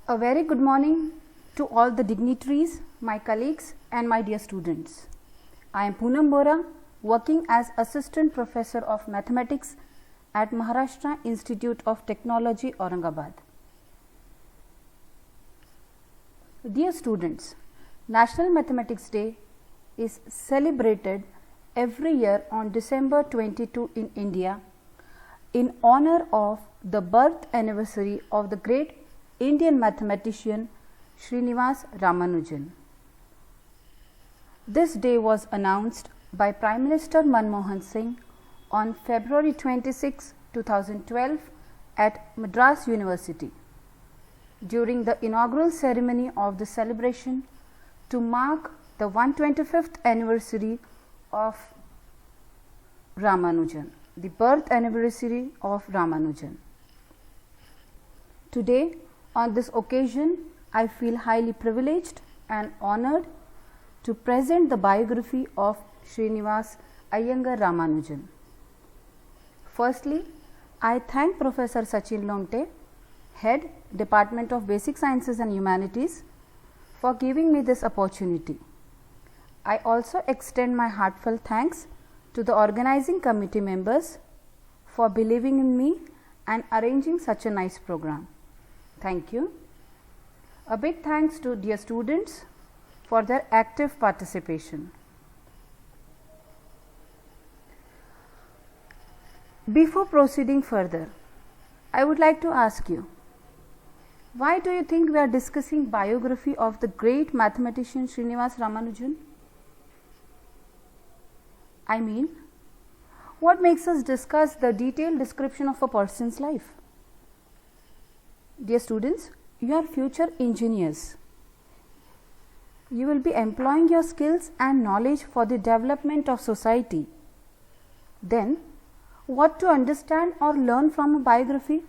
A very good morning to all the dignitaries, my colleagues and my dear students. I am Poonam Bora, working as Assistant Professor of Mathematics at Maharashtra Institute of Technology, Aurangabad. Dear students, National Mathematics Day is celebrated every year on December 22 in India in honor of the birth anniversary of the great Indian mathematician Srinivas Ramanujan. This day was announced by Prime Minister Manmohan Singh on February 26, 2012 at Madras University during the inaugural ceremony of the celebration to mark the 125th anniversary of Ramanujan, the birth anniversary of Ramanujan. Today, on this occasion, I feel highly privileged and honored to present the biography of Srinivas Iyengar Ramanujan. Firstly, I thank Professor Sachin Lomte, Head, Department of Basic Sciences and Humanities, for giving me this opportunity. I also extend my heartfelt thanks to the organizing committee members for believing in me and arranging such a nice program. Thank you. A big thanks to dear students for their active participation. Before proceeding further, I would like to ask you, why do you think we are discussing biography of the great mathematician Srinivas Ramanujan? I mean, what makes us discuss the detailed description of a person's life? Dear students, you are future engineers. You will be employing your skills and knowledge for the development of society. Then, what to understand or learn from a biography?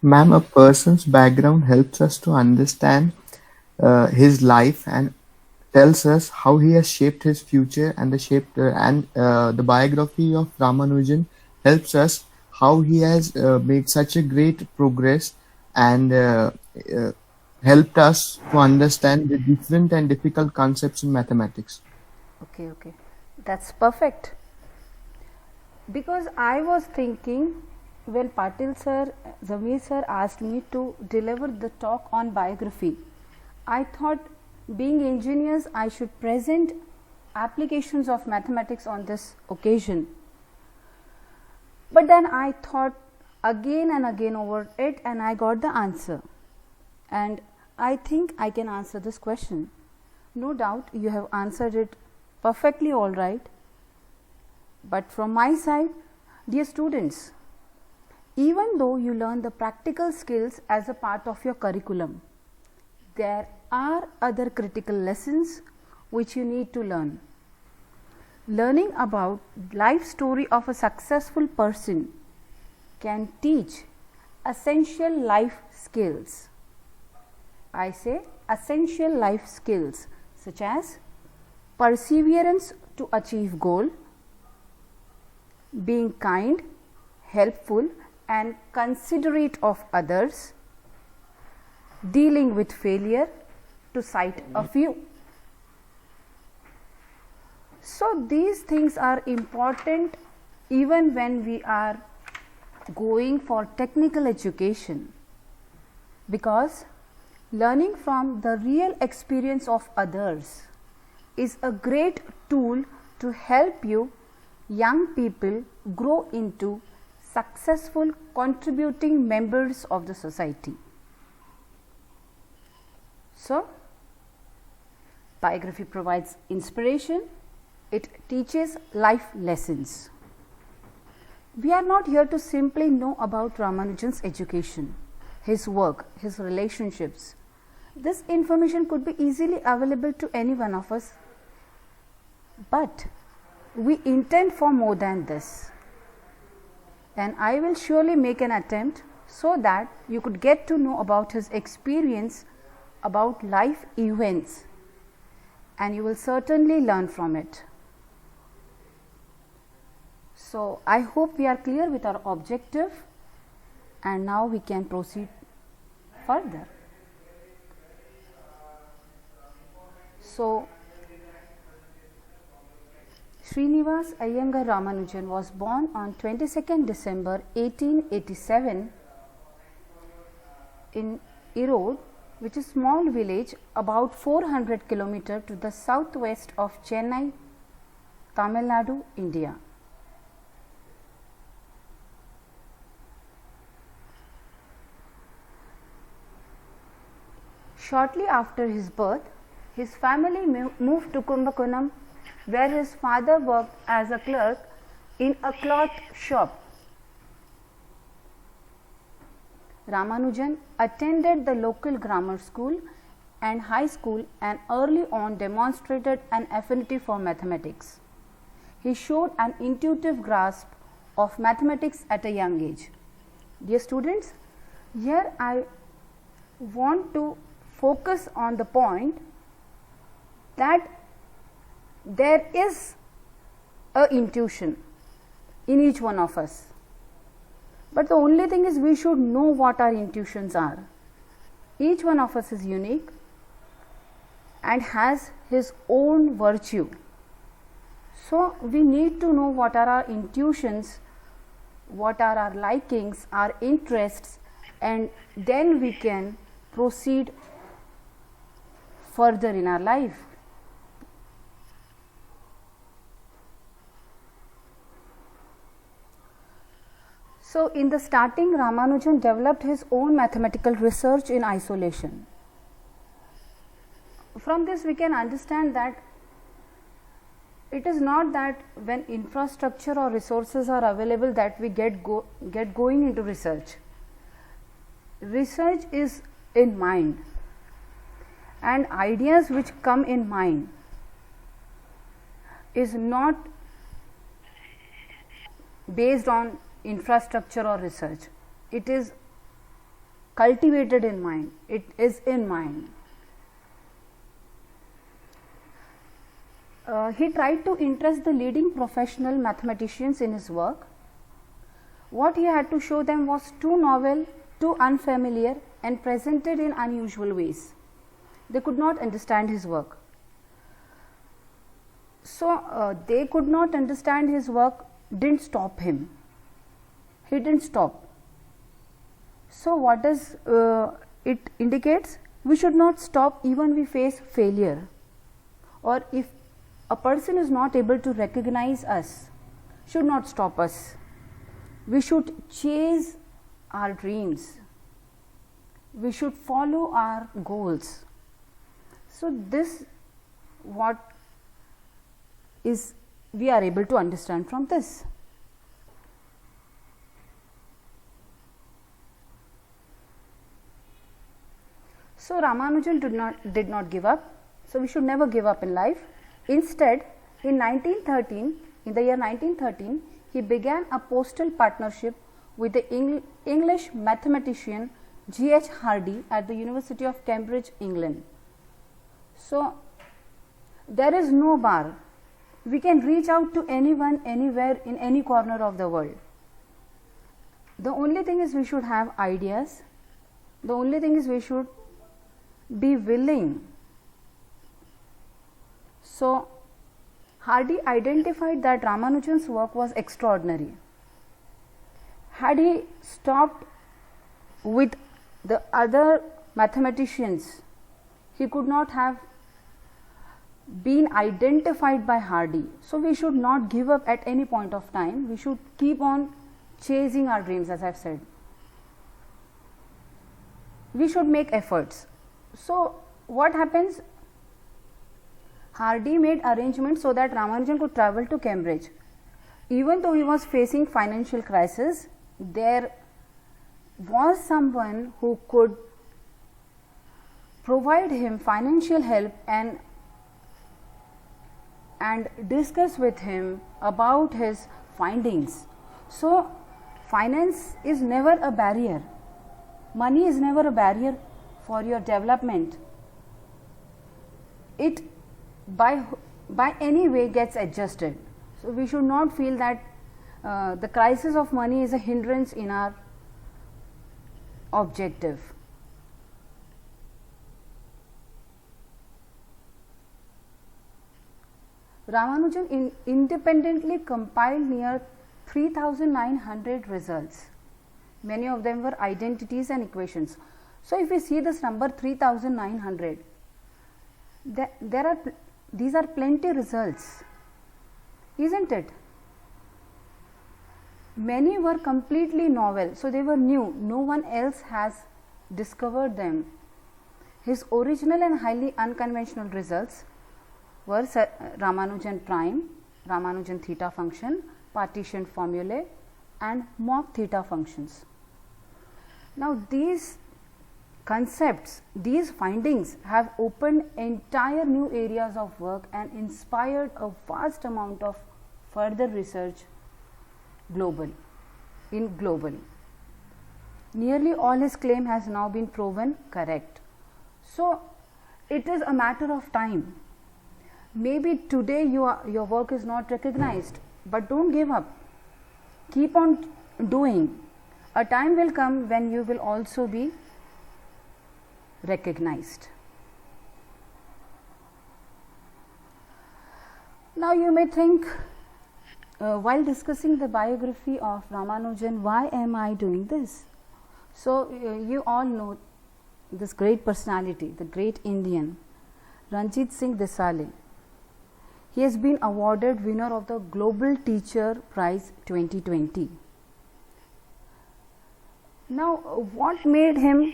Ma'am, a person's background helps us to understand his life and tells us how he has shaped his future, and the biography of Ramanujan helps us how he has made such a great progress and helped us to understand the different and difficult concepts in mathematics. Okay, that's perfect. Because I was thinking, when Patil sir, Zamir sir asked me to deliver the talk on biography, I thought, being engineers, I should present applications of mathematics on this occasion. But then I thought again and again over it, and I got the answer. And I think I can answer this question. No doubt you have answered it perfectly all right. But from my side, dear students, even though you learn the practical skills as a part of your curriculum, there are other critical lessons which you need to learn. Learning about life story of a successful person can teach essential life skills. I say essential life skills such as perseverance to achieve goal, being kind, helpful and considerate of others, dealing with failure, to cite a few. So these things are important even when we are going for technical education, because learning from the real experience of others is a great tool to help you young people grow into successful contributing members of the society. So, biography provides inspiration, it teaches life lessons. We are not here to simply know about Ramanujan's education, his work, his relationships. This information could be easily available to any one of us, but we intend for more than this. And I will surely make an attempt so that you could get to know about his experience, about life events, and you will certainly learn from it. So I hope we are clear with our objective, and now we can proceed further. So, Srinivas Iyengar Ramanujan was born on 22nd December 1887 in Erode, which is a small village about 400 km to the southwest of Chennai, Tamil Nadu, India. Shortly after his birth, his family moved to Kumbakonam, where his father worked as a clerk in a cloth shop. Ramanujan attended the local grammar school and high school and early on demonstrated an affinity for mathematics. He showed an intuitive grasp of mathematics at a young age. Dear students, here I want to focus on the point that there is a intuition in each one of us. But the only thing is we should know what our intuitions are. Each one of us is unique and has his own virtue. So we need to know what are our intuitions, what are our likings, our interests, and then we can proceed further in our life. So, in the starting, Ramanujan developed his own mathematical research in isolation. From this, we can understand that it is not that when infrastructure or resources are available that we get going into research. Research is in mind, and ideas which come in mind is not based on infrastructure or research. It is cultivated in mind. It is in mind. He tried to interest the leading professional mathematicians in his work. What he had to show them was too novel, too unfamiliar, and presented in unusual ways. They could not understand his work. So, they could not understand his work, didn't stop him. He didn't stop. So, what does it indicates? We should not stop even we face failure, or if a person is not able to recognize us, should not stop us. We should chase our dreams. We should follow our goals. So, this what is we are able to understand from this. So, Ramanujan did not give up. So, we should never give up in life. Instead, in the year 1913, he began a postal partnership with the English mathematician G.H. Hardy at the University of Cambridge, England. So, there is no bar. We can reach out to anyone, anywhere, in any corner of the world. The only thing is we should have ideas. The only thing is we should be willing. So, Hardy identified that Ramanujan's work was extraordinary. Had he stopped with the other mathematicians, he could not have been identified by Hardy. So, we should not give up at any point of time. We should keep on chasing our dreams, as I have said. We should make efforts. So, what happens? Hardy made arrangements so that Ramanujan could travel to Cambridge. Even though he was facing financial crisis, there was someone who could provide him financial help and discuss with him about his findings. So, finance is never a barrier. Money is never a barrier for your development. It by any way gets adjusted. So, we should not feel that the crisis of money is a hindrance in our objective. Ramanujan independently compiled near 3,900 results. Many of them were identities and equations. So, if we see this number 3,900, these are plenty results, isn't it? Many were completely novel, so they were new. No one else has discovered them. His original and highly unconventional results were Ramanujan prime, Ramanujan theta function, partition formulae, and mock theta functions. Now, these concepts, these findings have opened entire new areas of work and inspired a vast amount of further research globally. Nearly all his claim has now been proven correct. So, it is a matter of time. Maybe today your work is not recognized, but don't give up. Keep on doing. A time will come when you will also be recognized. Now you may think, while discussing the biography of Ramanujan, why am I doing this? So you all know this great personality, the great Indian, Ranjit Singh Desale. He has been awarded winner of the Global Teacher Prize 2020. Now, what made him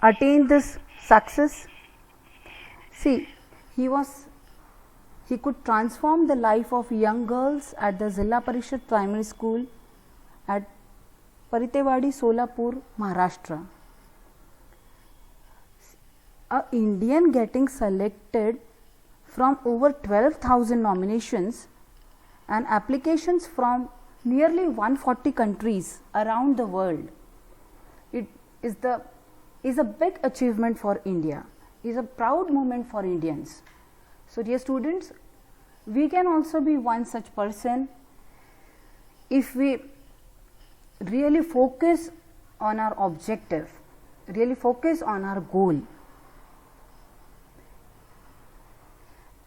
attain this success? See, he could transform the life of young girls at the Zilla Parishad Primary School at Paritewadi, Solapur, Maharashtra. A Indian getting selected from over 12,000 nominations and applications from nearly 140 countries around the world. It is a big achievement for India, is a proud moment for Indians. So dear students, we can also be one such person if we really focus on our objective, really focus on our goal.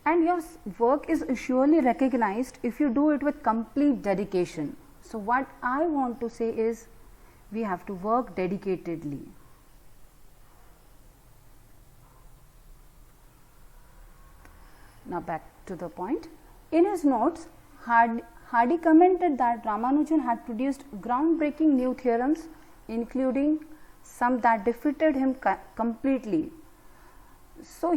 And your work is surely recognized if you do it with complete dedication. So what I want to say is, we have to work dedicatedly. Now back to the point. In his notes, Hardy commented that Ramanujan had produced groundbreaking new theorems, including some that defeated him completely. So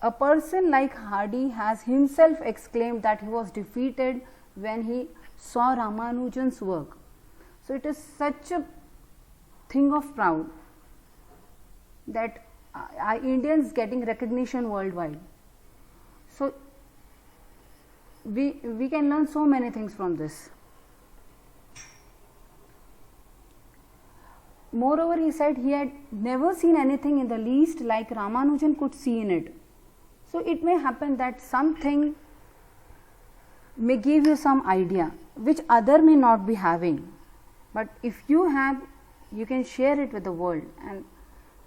a person like Hardy has himself exclaimed that he was defeated when he saw Ramanujan's work. So it is such a thing of proud that Indians getting recognition worldwide. So we can learn so many things from this. Moreover, he said he had never seen anything in the least like Ramanujan could see in it. So it may happen that something may give you some idea which other may not be having, but if you have, you can share it with the world, and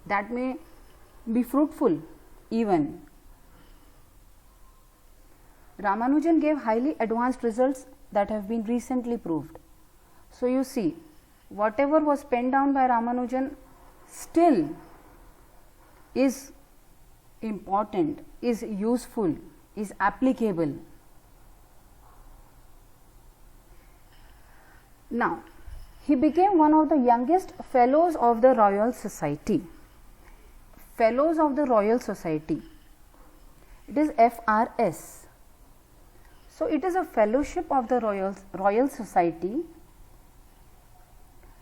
that may be fruitful even. Ramanujan gave highly advanced results that have been recently proved. So you see, whatever was penned down by Ramanujan still is important, is useful, is applicable. Now, he became one of the youngest fellows of the Royal Society. Fellows of the Royal Society. It is FRS. So it is a fellowship of the Royal Society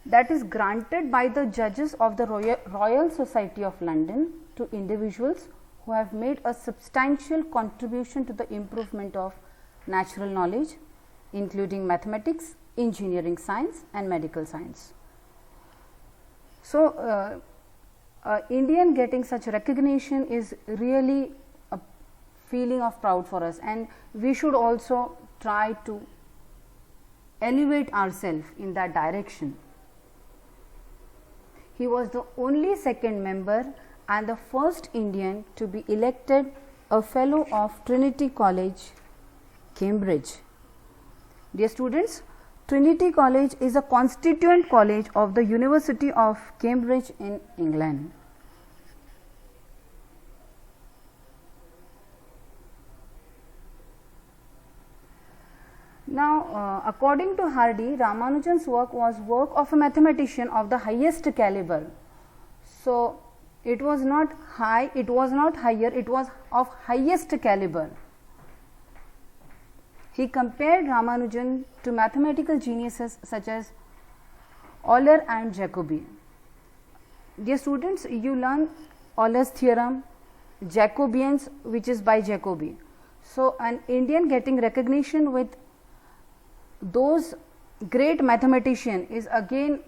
that is granted by the judges of the Royal Society of London to individuals who have made a substantial contribution to the improvement of natural knowledge, including mathematics, engineering science and medical science. So Indian getting such recognition is really a feeling of proud for us, and we should also try to elevate ourselves in that direction. He was the only second member and the first Indian to be elected a fellow of Trinity College, Cambridge. Dear students, Trinity College is a constituent college of the University of Cambridge in England. Now, according to Hardy, Ramanujan's work was work of a mathematician of the highest caliber. So, it was not high, it was not higher, it was of highest caliber. He compared Ramanujan to mathematical geniuses such as Euler and Jacobi. Dear students, you learn Euler's theorem, Jacobians, which is by Jacobi. So, an Indian getting recognition with those great mathematician is again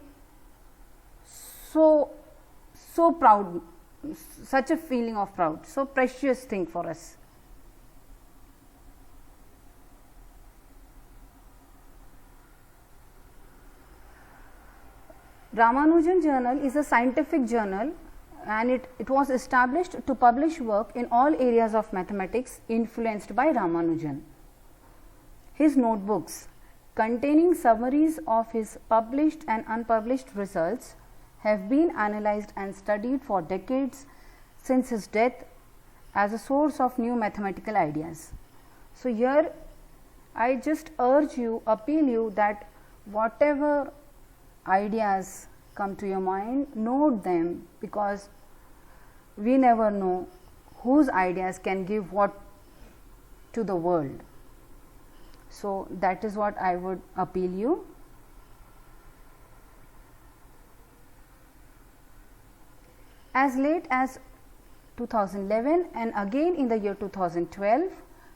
so proud, such a feeling of proud, so precious thing for us. Ramanujan Journal is a scientific journal and it was established to publish work in all areas of mathematics influenced by Ramanujan. His notebooks containing summaries of his published and unpublished results have been analyzed and studied for decades since his death as a source of new mathematical ideas. So, here I just urge you, appeal you that whatever ideas come to your mind, note them, because we never know whose ideas can give what to the world. So, that is what I would appeal you. As late as 2011 and again in the year 2012,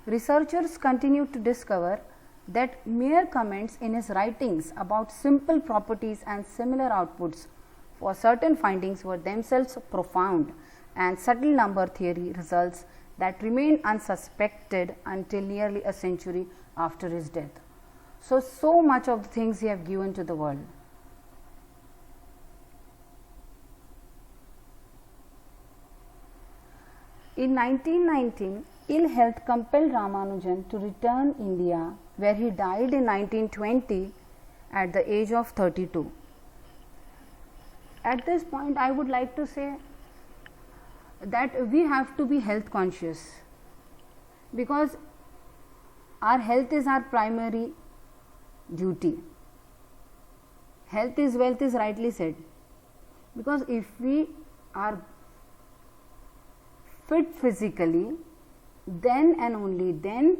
researchers continued to discover that mere comments in his writings about simple properties and similar outputs for certain findings were themselves profound and subtle number theory results that remained unsuspected until nearly a century after his death. So much of the things he have given to the world. In 1919, ill health compelled Ramanujan to return India, where he died in 1920 at the age of 32. At this point, I would like to say that we have to be health conscious, because our health is our primary duty. Health is wealth is rightly said, because if we are fit physically, then and only then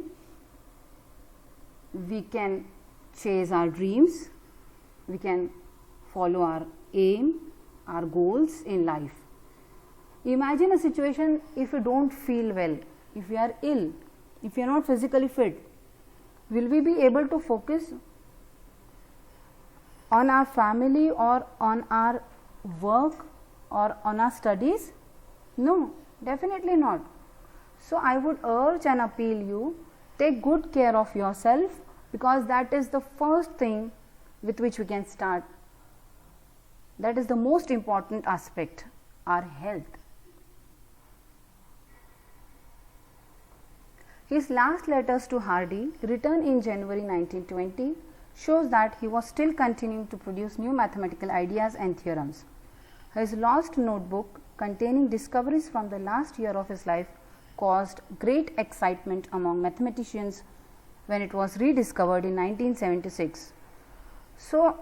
we can chase our dreams, we can follow our aim, our goals in life. Imagine a situation if you don't feel well, if you are ill, if you are not physically fit, will we be able to focus on our family or on our work or on our studies? No, definitely not. So, I would urge and appeal you, take good care of yourself, because that is the first thing with which we can start. That is the most important aspect, our health. His last letters to Hardy, written in January 1920, shows that he was still continuing to produce new mathematical ideas and theorems. His lost notebook containing discoveries from the last year of his life caused great excitement among mathematicians when it was rediscovered in 1976. So,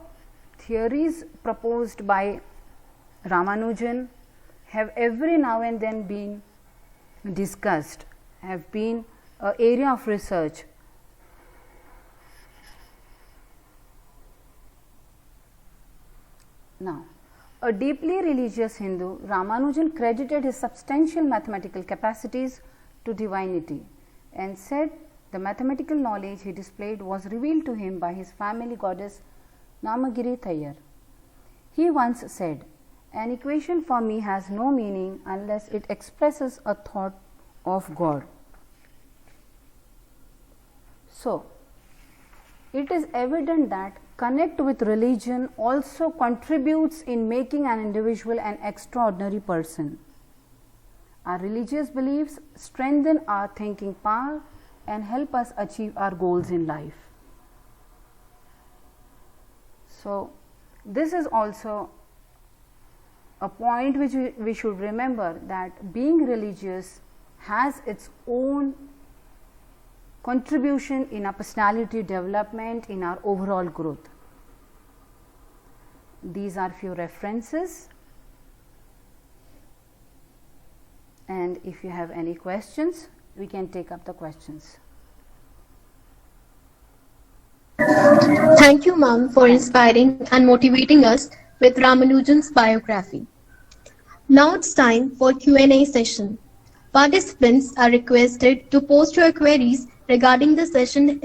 theories proposed by Ramanujan have every now and then been discussed, have been an area of research. Now, a deeply religious Hindu, Ramanujan credited his substantial mathematical capacities to divinity and said the mathematical knowledge he displayed was revealed to him by his family goddess Namagiri Thayar. He once said, "An equation for me has no meaning unless it expresses a thought of God." So, it is evident that connect with religion also contributes in making an individual an extraordinary person. Our religious beliefs strengthen our thinking power and help us achieve our goals in life. So, this is also a point which we should remember, that being religious has its own contribution in our personality development, in our overall growth. These are few references, and if you have any questions, we can take up the questions. Thank you, ma'am, for inspiring and motivating us with Ramanujan's biography. Now it's time for Q&A session. Participants are requested to post your queries regarding the session